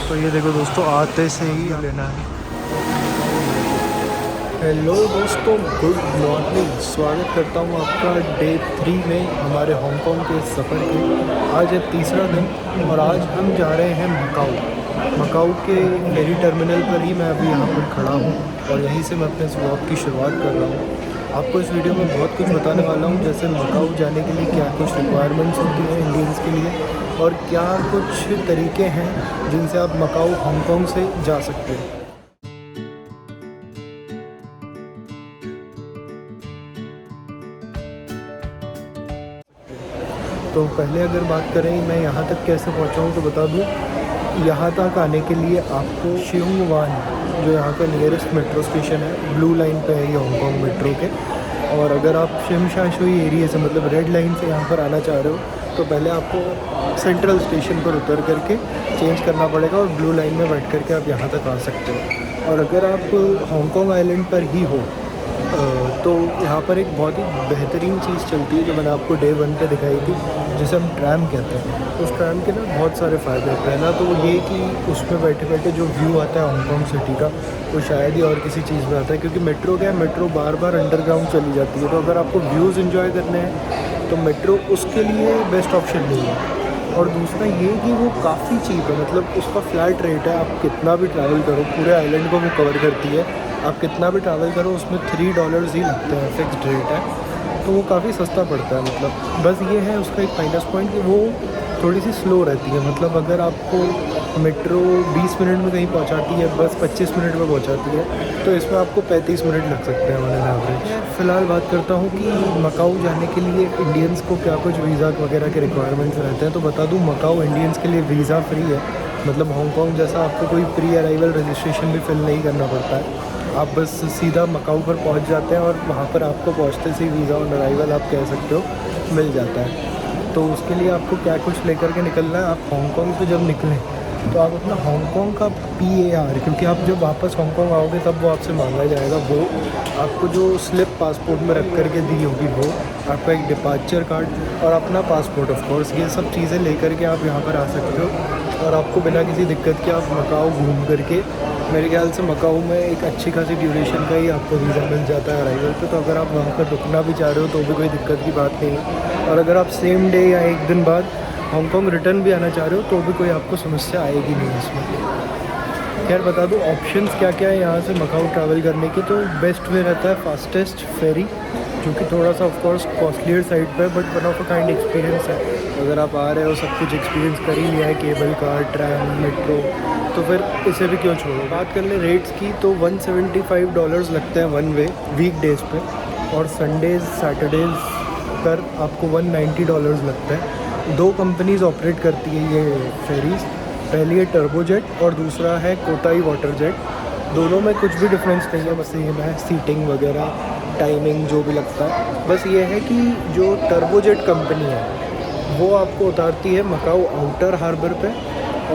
तो ये देखो दोस्तों, आते से ही लेना है। हेलो दोस्तों, गुड मॉर्निंग। स्वागत करता हूँ आपका डे 3 में हमारे हांगकांग के सफ़र के। आज है तीसरा दिन और आज हम जा रहे हैं मकाऊ के फेरी टर्मिनल पर ही मैं अभी यहाँ पर खड़ा हूँ और यहीं से मैं अपने इस व्लॉग की शुरुआत कर रहा हूँ। आपको इस वीडियो में बहुत कुछ बताने वाला हूँ, जैसे मकाऊ जाने के लिए क्या कुछ रिक्वायरमेंट्स होती हैं इंडियंस के लिए और क्या कुछ तरीके हैं जिनसे आप मकाऊ हांगकांग से जा सकते हैं। तो पहले अगर बात करें मैं यहाँ तक कैसे पहुँचा हूँ तो बता दूँ, यहाँ तक आने के लिए आपको शियोंग वान, जो यहाँ का नियरेस्ट मेट्रो स्टेशन है, ब्लू लाइन पे है ये हांगकांग मेट्रो के। और अगर आप शिमशाशोई एरिया से मतलब रेड लाइन से यहाँ पर आना चाह रहे हो तो पहले आपको सेंट्रल स्टेशन पर उतर करके चेंज करना पड़ेगा और ब्लू लाइन में बैठ करके आप यहाँ तक आ सकते हो। और अगर आप हांगकांग आइलैंड पर ही हो तो यहाँ पर एक बहुत ही बेहतरीन चीज़ चलती है जो मैंने आपको डे 1 पे दिखाई थी, जिसे हम ट्रैम कहते हैं। उस ट्रैम के ना बहुत सारे फ़ायदे हैं। पहला तो ये कि उसमें बैठे बैठे जो व्यू आता है हांगकांग सिटी का, वो शायद ही और किसी चीज़ में आता है, क्योंकि मेट्रो क्या है, मेट्रो बार बार अंडरग्राउंड चली जाती है। तो अगर आपको व्यूज़ इन्जॉय करने हैं तो मेट्रो उसके लिए बेस्ट ऑप्शन नहीं है। और दूसरा ये कि वो काफ़ी चीप है, मतलब उसका फ्लैट रेट है। आप कितना भी ट्रैवल करो, पूरे आइलैंड को वो कवर करती है। आप कितना भी ट्रैवल करो उसमें $3 ही लगते हैं, फिक्स्ड रेट है। तो वो काफ़ी सस्ता पड़ता है। मतलब बस ये है उसका एक माइनस पॉइंट कि वो थोड़ी सी स्लो रहती है। मतलब अगर आपको मेट्रो 20 मिनट में कहीं पहुंचाती है, बस 25 मिनट में पहुंचाती है, तो इसमें आपको 35 मिनट लग सकते हैं ऑन एन एवरेज। फ़िलहाल बात करता हूँ कि मकाऊ जाने के लिए इंडियंस को क्या कुछ वीज़ा वगैरह के रिक्वायरमेंट्स रहते हैं। तो बता दूँ, मकाऊ इंडियंस के लिए वीज़ा फ्री है। मतलब हांगकांग जैसा आपको कोई प्री अराइवल रजिस्ट्रेशन भी फिल नहीं करना पड़ता है। आप बस सीधा मकाऊ पर पहुंच जाते हैं और वहाँ पर आपको पहुँचते से वीज़ा ऑन अराइवल आप कह सकते हो मिल जाता है। तो उसके लिए आपको क्या कुछ लेकर के निकलना है। आप हांगकांग से जब निकलें तो आप अपना हांगकांग का PAR, क्योंकि आप जब वापस हांगकांग आओगे तब वो आपसे मांगा जाएगा, वो आपको जो स्लिप पासपोर्ट में रख करके दी होगी, वो आपका एक डिपार्चर कार्ड और अपना पासपोर्ट ऑफ कोर्स, ये सब चीज़ें लेकर के आप यहाँ पर आ सकते हो। और आपको बिना किसी दिक्कत के आप मकाऊ घूम करके, मेरे ख्याल से मकाऊ में एक अच्छी खासी ड्यूरेशन का ही आपको वीज़ा मिल जाता है अराइवल पे। तो अगर आप वहाँ पर रुकना भी चाह रहे हो तो भी कोई दिक्कत की बात नहीं है। और अगर आप सेम डे या एक दिन बाद हांगकांग रिटर्न भी आना चाह रहे हो तो भी कोई आपको समस्या आएगी नहीं इसमें। खैर बता दूँ ऑप्शंस क्या क्या है यहाँ से मकाऊ ट्रैवल करने की। तो बेस्ट वे रहता है फास्टेस्ट फेरी, जो कि थोड़ा सा ऑफकोर्स कॉस्टलियर साइड पे, but one of a kind experience है। अगर आप आ रहे हो, सब कुछ एक्सपीरियंस कर ही लिया है, केबल कार, ट्रैम, मेट्रो, तो फिर इसे भी क्यों छोड़ो। बात कर ले रेट्स की तो $175 लगते हैं वन वे वीक डेज़ पे, और संडेज़ सैटरडेज़ पर आपको $190 लगता है। दो कंपनीज़ ऑपरेट करती है ये फेरीज़, पहली है टर्बोजेट और दूसरा है कोटाई वाटर जेट। दोनों में कुछ भी डिफरेंस नहीं है, बस सेम है, सीटिंग वगैरह, टाइमिंग जो भी लगता है। बस ये है कि जो टर्बोजेट कंपनी है वो आपको उतारती है मकाऊ आउटर हार्बर पे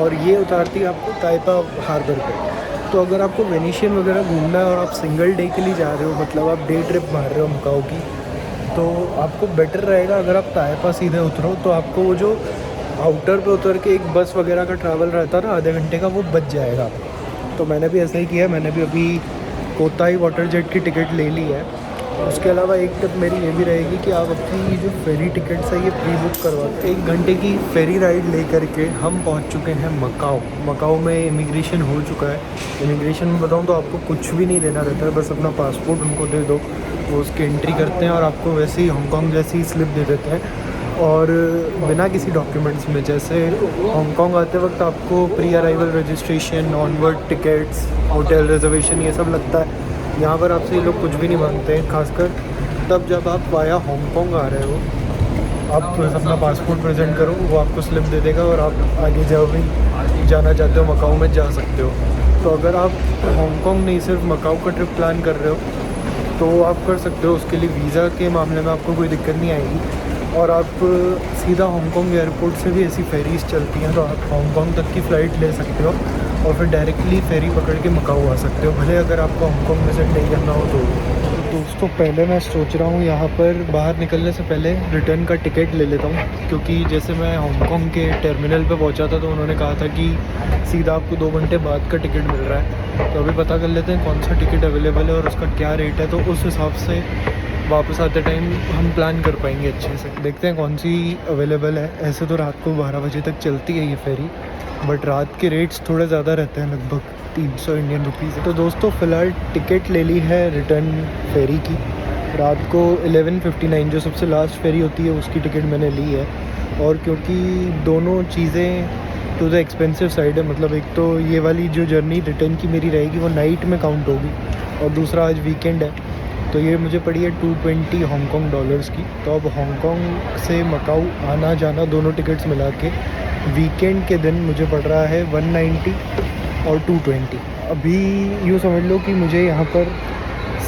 और ये उतारती है आपको ताइपा हार्बर पे। तो अगर आपको वेनिशियन वगैरह घूमना है और आप सिंगल डे के लिए जा रहे हो, मतलब आप डे ट्रिप मार रहे हो मकाऊ की, तो आपको बेटर रहेगा अगर आप ताइपा सीधे उतरो। तो आपको वो जो आउटर पे उतर के एक बस वगैरह का ट्रैवल रहता है ना आधे घंटे का, वो बच जाएगा। तो मैंने भी ऐसा ही किया है। मैंने भी अभी कोताई वाटर जेट की टिकट ले ली है। उसके अलावा एक टिप मेरी ये भी रहेगी कि आप अपनी जो फेरी टिकट्स है ये प्री बुक करवा, 1 घंटे की फेरी राइड ले करके हम पहुंच चुके हैं मकाऊ में इमिग्रेशन हो चुका है। इमिग्रेशन में बताऊं तो आपको कुछ भी नहीं देना रहता है, बस अपना पासपोर्ट उनको दे दो, वो उसकी एंट्री करते हैं और आपको वैसे ही हांगकांग जैसी स्लिप दे देते हैं। और बिना किसी डॉक्यूमेंट्स में, जैसे हांगकांग आते वक्त आपको pre arrival registration, onward tickets, hotel reservation, ये सब लगता है। यहाँ पर आपसे ये लोग कुछ भी नहीं मांगते हैं, खासकर तब जब आप वाया हांगकांग आ रहे हो। आप बस अपना पासपोर्ट प्रेजेंट करो, वो आपको स्लिप दे देगा और आप आगे जब भी जाना चाहते हो मकाऊ में जा सकते हो। तो अगर आप हांगकांग नहीं सिर्फ मकाऊ का ट्रिप प्लान कर रहे हो तो आप कर सकते हो। उसके लिए वीज़ा के मामले में आपको कोई दिक्कत नहीं आएगी और आप सीधा हांगकांग एयरपोर्ट से भी ऐसी फेरीज़ चलती हैं, तो आप हांगकांग तक की फ़्लाइट ले सकते हो और फिर डायरेक्टली फेरी पकड़ के मकाऊ आ सकते हो, भले अगर आपको हांगकांग विजिट नहीं करना हो तो। दोस्तों पहले मैं सोच रहा हूँ यहाँ पर बाहर निकलने से पहले रिटर्न का टिकट ले लेता हूँ, क्योंकि जैसे मैं हांगकांग के टर्मिनल पे पहुँचा था तो उन्होंने कहा था कि सीधा आपको 2 घंटे बाद का टिकट मिल रहा है। तो अभी पता कर लेते हैं कौन सा टिकट अवेलेबल है और उसका क्या रेट है, तो उस हिसाब से वापस आते टाइम हम प्लान कर पाएंगे अच्छे से। देखते हैं कौन सी अवेलेबल है। ऐसे तो रात को 12 बजे तक चलती है ये फेरी, बट रात के रेट्स थोड़े ज़्यादा रहते हैं, लगभग 300 इंडियन रुपीज़। तो दोस्तों फ़िलहाल टिकट ले ली है रिटर्न फेरी की। रात को 11:59 जो सबसे लास्ट फेरी होती है उसकी टिकट मैंने ली है। और क्योंकि दोनों चीज़ें टू द एक्सपेंसिव साइड है, मतलब एक तो ये वाली जो जर्नी रिटर्न की मेरी रहेगी वो नाइट में काउंट होगी, और दूसरा आज वीकेंड है तो ये मुझे पड़ी है 220 हांगकांग डॉलर्स की। तो अब हांगकांग से मकाऊ आना जाना दोनों टिकट्स मिला के वीकेंड के दिन मुझे पड़ रहा है 190 और 220। अभी यूँ समझ लो कि मुझे यहाँ पर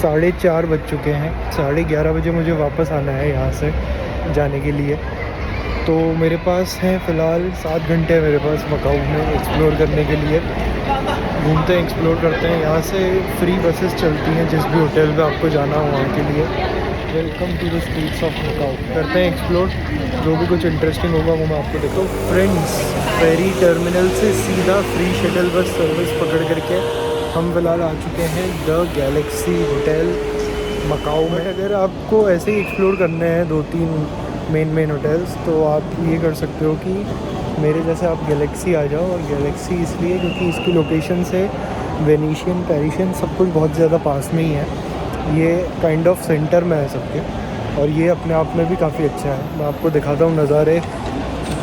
4:30 बज चुके हैं। 11:30 बजे मुझे वापस आना है यहाँ से जाने के लिए। तो मेरे पास है फ़िलहाल 7 घंटे मेरे पास मकाऊ में एक्सप्लोर करने के लिए। घूमते हैं, एक्सप्लोर करते हैं। यहाँ से फ्री बसेस चलती हैं जिस भी होटल में आपको जाना हो वहाँ के लिए। Welcome to the streets of Macau. करते हैं एक्सप्लोर, जो भी कुछ इंटरेस्टिंग होगा वो मैं आपको देखता हूँ। फ्रेंड्स, फेरी टर्मिनल से सीधा फ्री शटल बस सर्विस पकड़ करके हम फ़िलहाल आ चुके हैं द गैलेक्सी होटल मकाऊ में। अगर आपको ऐसे ही एक्सप्लोर करने हैं 2-3 मेन होटल्स, तो आप ये कर सकते हो कि मेरे जैसे आप गैलेक्सी आ जाओ। और गैलेक्सी इसलिए क्योंकि इसकी लोकेशन से वेनिशियन, पैरिशियन सब कुछ बहुत ज़्यादा पास में ही है। ये काइंड ऑफ सेंटर में है सबके, और ये अपने आप में भी काफ़ी अच्छा है। मैं आपको दिखाता हूँ नज़ारे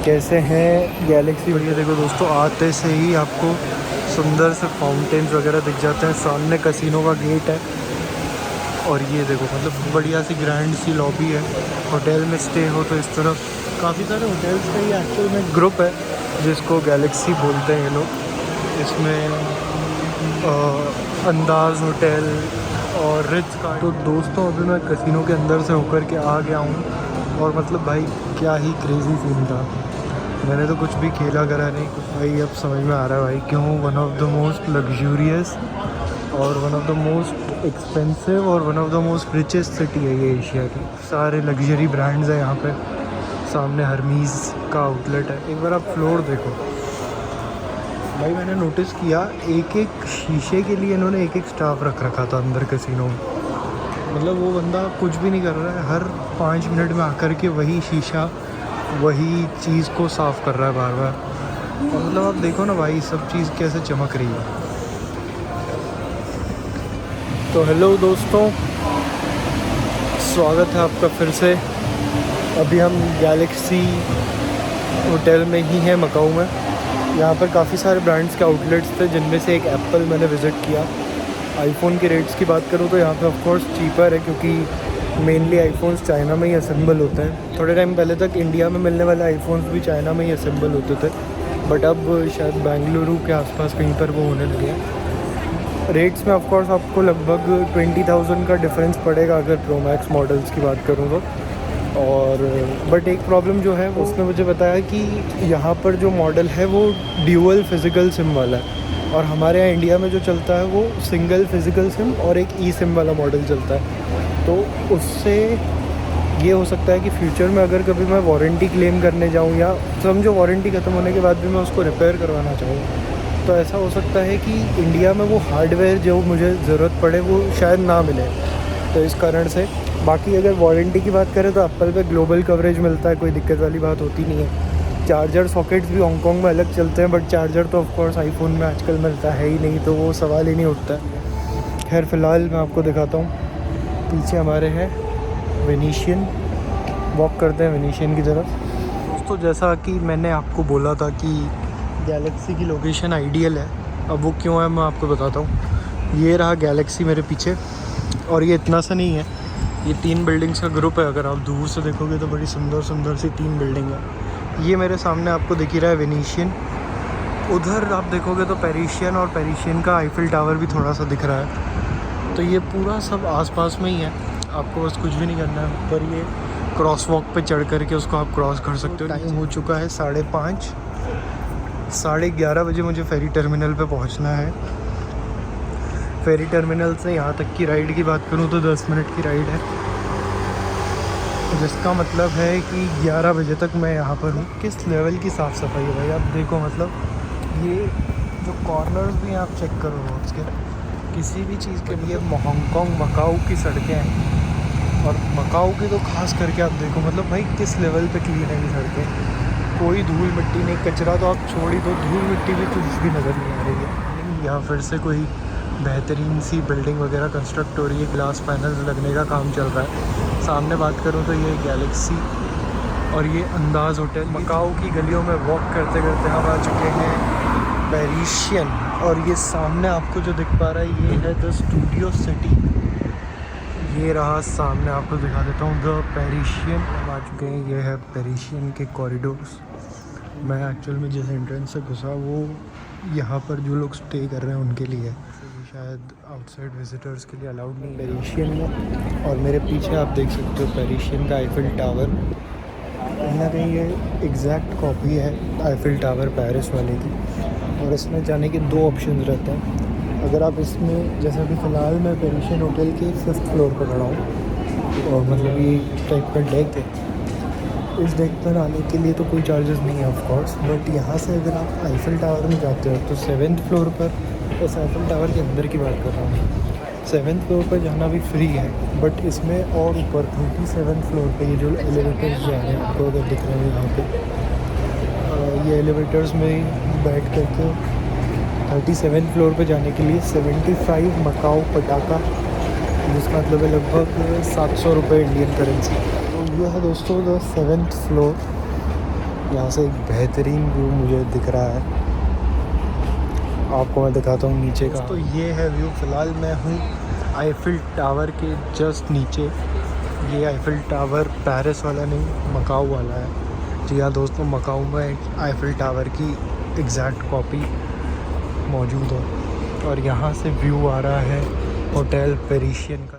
कैसे हैं गैलेक्सी। और ये देखो दोस्तों, आते से ही आपको सुंदर से फाउंटेन्स वगैरह दिख जाते हैं। सामने कैसीनो का गेट है, और ये देखो मतलब बढ़िया सी ग्रैंड सी लॉबी है। होटल में स्टे हो तो इस तरफ काफ़ी सारे होटल्स का ये एक्चुअल में ग्रुप है जिसको गैलेक्सी बोलते हैं ये लोग। इसमें अंदाज़ होटल और रिच का। तो दोस्तों अभी मैं कैसीनो के अंदर से होकर के आ गया हूँ, और मतलब भाई क्या ही क्रेज़ी सीन था। मैंने तो कुछ भी खेला करा नहीं कुछ। भाई अब समझ में आ रहा है भाई क्यों one of the most luxurious और one of the most expensive और one of the most richest city है ये एशिया की। सारे लग्जरी ब्रांड्स हैं यहाँ पे। सामने हर्मीज़ का आउटलेट है। एक बार आप फ्लोर देखो भाई। मैंने नोटिस किया एक शीशे के लिए इन्होंने एक स्टाफ रख रखा था अंदर कैसीनो में। मतलब वो बंदा कुछ भी नहीं कर रहा है, हर 5 मिनट में आकर के वही शीशा वही चीज़ को साफ़ कर रहा है बार बार। और मतलब आप देखो ना भाई सब चीज़ कैसे चमक रही है। तो हेलो दोस्तों, स्वागत है आपका फिर से। अभी हम गैलेक्सी होटल में ही हैं मकाऊ में। यहाँ पर काफ़ी सारे ब्रांड्स के आउटलेट्स थे, जिनमें से एक एप्पल मैंने विज़िट किया। आईफोन के रेट्स की बात करूँ तो यहाँ पे ऑफ कोर्स चीपर है, क्योंकि मेनली आईफोन्स चाइना में ही असेंबल होते हैं। थोड़े टाइम पहले तक इंडिया में मिलने वाले आईफोन्स भी चाइना में ही असेंबल होते थे, बट अब शायद बेंगलुरु के आसपास कहीं पर वो होने लगे हैं। रेट्स में ऑफ कोर्स आपको लगभग 20,000 का डिफरेंस पड़ेगा अगर प्रो मैक्स मॉडल्स की बात करूँ तो। और बट एक प्रॉब्लम जो है उसने मुझे बताया कि यहाँ पर जो मॉडल है वो ड्यूअल फिज़िकल सिम वाला है, और हमारे यहाँ इंडिया में जो चलता है वो सिंगल फिज़िकल सिम और एक ई सिम वाला मॉडल चलता है। तो उससे ये हो सकता है कि फ्यूचर में अगर कभी मैं वारंटी क्लेम करने जाऊँ, या समझो वारंटी ख़त्म होने के बाद भी मैं उसको रिपेयर करवाना चाहूँ, तो ऐसा हो सकता है कि इंडिया में वो हार्डवेयर जो मुझे ज़रूरत पड़े वो शायद ना मिले। तो इस कारण से बाकी अगर वारंटी की बात करें तो एप्पल पे ग्लोबल कवरेज मिलता है, कोई दिक्कत वाली बात होती नहीं है। चार्जर सॉकेट्स भी हांगकांग में अलग चलते हैं, बट चार्जर तो ऑफ कोर्स आईफोन में आजकल मिलता है ही नहीं, तो वो सवाल ही नहीं उठता है। खैर फ़िलहाल मैं आपको दिखाता हूँ। पीछे हमारे हैं वेनिशियन, वॉक करते हैं वेनिशियन की तरफ। दोस्तों जैसा कि मैंने आपको बोला था कि गैलेक्सी की लोकेशन आइडियल है, अब वो क्यों है मैं आपको बताता हूँ। ये रहा गैलेक्सी मेरे पीछे, और ये इतना सा नहीं है, ये 3 बिल्डिंग्स का ग्रुप है। अगर आप दूर से देखोगे तो बड़ी सुंदर सुंदर सी 3 बिल्डिंग है। ये मेरे सामने आपको दिख ही रहा है वेनिशियन। उधर आप देखोगे तो पैरिशियन, और पैरिशियन का आईफिल टावर भी थोड़ा सा दिख रहा है। तो ये पूरा सब आसपास में ही है, आपको बस कुछ भी नहीं करना है। ऊपर ये क्रॉस वॉक पे चढ़ करके उसको आप क्रॉस कर सकते हो। टाइम हो चुका है 5:30, 11:30 बजे मुझे फेरी टर्मिनल पे पहुंचना है। फेरी टर्मिनल से यहाँ तक की राइड की बात करूँ तो 10 मिनट की राइड है, जिसका मतलब है कि 11 बजे तक मैं यहाँ पर हूँ। किस लेवल की साफ़ सफाई है भाई, आप देखो। मतलब ये जो कॉर्नर्स भी आप चेक करो रोड्स के, किसी भी चीज़ के लिए हांगकांग मकाऊ की सड़कें हैं, और मकाऊ की तो खास करके आप देखो। मतलब भाई किस लेवल पे क्लीन है ये सड़कें, कोई धूल मिट्टी नहीं, कचरा तो आप छोड़ ही दो, धूल मिट्टी भी कुछ भी नज़र नहीं आ रही है। यहाँ फिर से कोई बेहतरीन सी बिल्डिंग वगैरह कंस्ट्रक्ट हो रही है, ग्लास पैनल्स लगने का काम चल रहा है। सामने बात करूँ तो ये गैलेक्सी और ये अंदाज़ होटल। मकाऊ की गलियों में वॉक करते करते हम आ चुके हैं पेरिशियन, और ये सामने आपको जो दिख पा रहा है ये है द स्टूडियो सिटी। ये रहा सामने, आपको दिखा देता हूँ द पेरिशियन। हम आ चुके हैं, ये है पेरिशियन के कॉरिडोर्स। मैं एक्चुअल में जिस एंट्रेंस से घुसा वो यहाँ पर जो लोग स्टे कर रहे हैं उनके लिए, शायद आउटसाइड विजिटर्स के लिए अलाउड नहीं पेरिशियन में। और मेरे पीछे आप देख सकते हो पेरिशियन का आईफिल टावर। कहीं ना कहीं ये एग्जैक्ट कॉपी है आईफिल टावर पेरिस वाले की। और इसमें जाने के 2 ऑप्शन रहते हैं। अगर आप इसमें, जैसे अभी फ़िलहाल मैं पेरिशियन होटल के 5th फ्लोर पर खड़ा हूँ, और मतलब ये टाइप का डेक है। इस डेक पर आने के लिए तो कोई चार्जेस नहीं है ऑफ कोर्स, बट यहाँ से अगर आप आईफिल टावर में जाते हो तो 7th फ्लोर पर, इस आईफिल टावर के अंदर की बात कर रहा हूँ, 7th फ्लोर पर जाना भी फ्री है। बट इसमें और ऊपर 37th फ्लोर पे ये जो एलिवेटर्स जो हैं आपको अगर दिख रहे हैं यहाँ पे, ये एलिवेटर्स में बैठ करके 37th फ्लोर पे जाने के लिए 75 मकाऊ पटाखा, जिसका मतलब है लगभग 700 रुपये इंडियन करेंसी। तो ये है दोस्तों द 7th फ्लोर। यहाँ से एक बेहतरीन व्यू मुझे दिख रहा है, आपको मैं दिखाता हूँ नीचे का। तो ये है व्यू। फ़िलहाल मैं हूँ आईफिल टावर के जस्ट नीचे। ये आईफिल टावर पेरिस वाला नहीं, मकाऊ वाला है। जी हाँ दोस्तों, मकाऊ में आईफिल टावर की एग्जैक्ट कॉपी मौजूद है। और यहाँ से व्यू आ रहा है होटल पेरिशियन का।